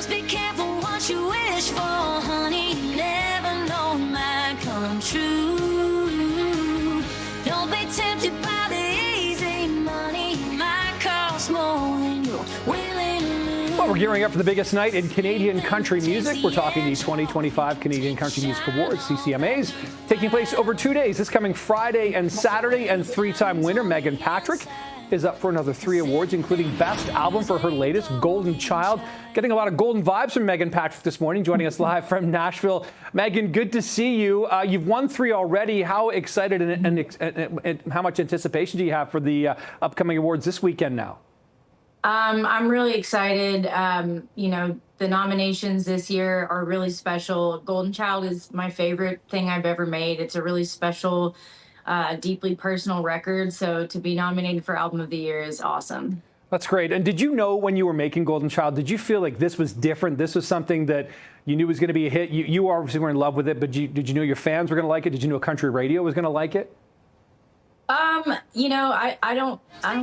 Just be careful what you wish for, honey. You never know it might come true. Don't be tempted by the easy money. It might cost more than you're willing to lose. Well, we're gearing up for the biggest night in Canadian country music. We're talking the 2025 Canadian Country Music Awards, CCMAs, taking place over 2 days, this coming Friday and Saturday, and three-time winner Meghan Patrick is up for another 3 awards, including Best Album for her latest, Golden Child. Getting a lot of golden vibes from Meghan Patrick this morning, joining us live from Nashville. Meghan, good to see you. You've won 3 already. How excited and how much anticipation do you have for the upcoming awards this weekend now? I'm really excited. You know, the nominations this year are really special. Golden Child is my favorite thing I've ever made. It's a really special, deeply personal record. So to be nominated for Album of the Year is awesome. That's great. And did you know when you were making Golden Child, did you feel like this was different? This was something that you knew was going to be a hit? You obviously were in love with it, but did you know your fans were going to like it? Did you know country radio was going to like it? You know, I don't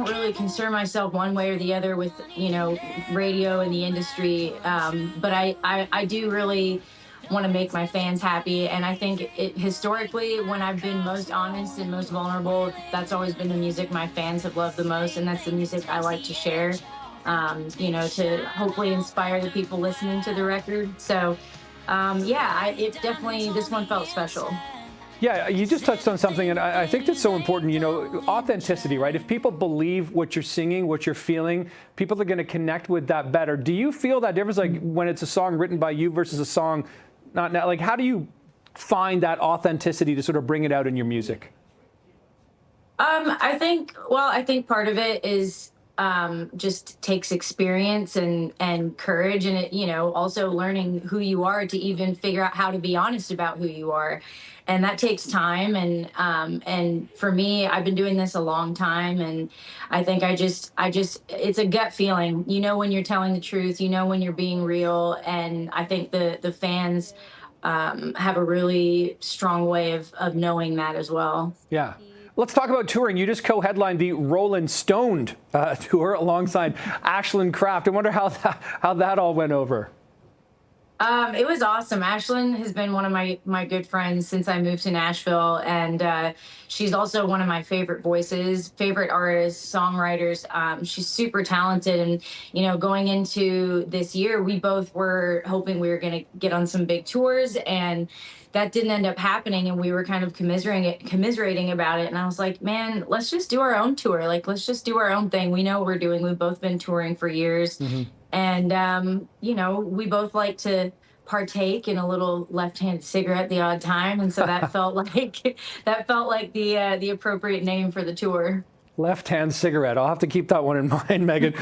really concern myself one way or the other with, you know, radio and the industry. But I do really want to make my fans happy. And I think historically, when I've been most honest and most vulnerable, that's always been the music my fans have loved the most. And that's the music I like to share, you know, to hopefully inspire the people listening to the record. So, yeah, it definitely, this one felt special. Yeah, you just touched on something, and I think that's so important, you know, authenticity, right? If people believe what you're singing, what you're feeling, people are going to connect with that better. Do you feel that difference, like when it's a song written by you versus a song not now? Like, how do you find that authenticity to sort of bring it out in your music? I think part of it is just takes experience and courage, and you know, also learning who you are to even figure out how to be honest about who you are. And that takes time. And for me, I've been doing this a long time. And I think it's a gut feeling, you know, when you're telling the truth, you know, when you're being real. And I think the fans have a really strong way of knowing that as well. Yeah. Let's talk about touring. You just co-headlined the Rolling Stoned tour alongside Ashlyn Kraft. I wonder how that all went over. It was awesome. Ashlyn has been one of my good friends since I moved to Nashville, and she's also one of my favorite voices, favorite artists, songwriters. She's super talented, and you know, going into this year, we both were hoping we were going to get on some big tours, and that didn't end up happening, and we were kind of commiserating about it. And I was like, man, let's just do our own tour. Like, let's just do our own thing. We know what we're doing. We've both been touring for years. Mm-hmm. And, you know, we both like to partake in a little left-handed cigarette the odd time. And so that felt like the appropriate name for the tour. Left-hand cigarette. I'll have to keep that one in mind, Meghan.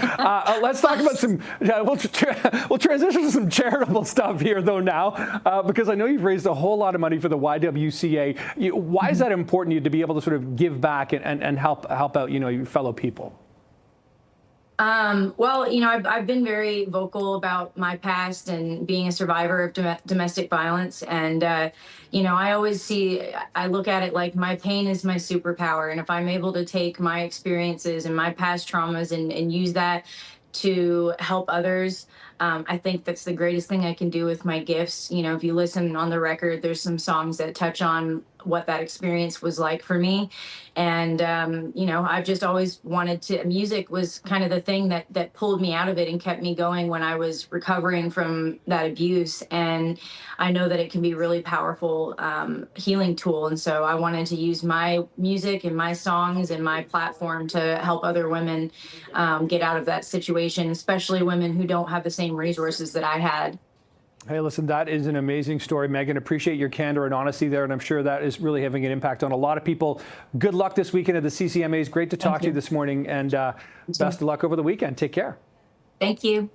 Let's talk about some. We'll transition to some charitable stuff here, though, now, because I know you've raised a whole lot of money for the YWCA. Why is that important to you to be able to sort of give back and help out, you know, your fellow people? Well, you know, I've been very vocal about my past and being a survivor of domestic violence. And, you know, I look at it like my pain is my superpower. And if I'm able to take my experiences and my past traumas and use that to help others, I think that's the greatest thing I can do with my gifts. You know, if you listen on the record, there's some songs that touch on what that experience was like for me. And, you know, I've just always wanted to, music was kind of the thing that pulled me out of it and kept me going when I was recovering from that abuse. And I know that it can be a really powerful healing tool. And so I wanted to use my music and my songs and my platform to help other women get out of that situation, especially women who don't have the same resources that I had. Hey, listen, that is an amazing story, Meghan. Appreciate your candor and honesty there, and I'm sure that is really having an impact on a lot of people. Good luck this weekend at the CCMAs. Great to talk to you this morning, and best of luck over the weekend. Take care. Thank you.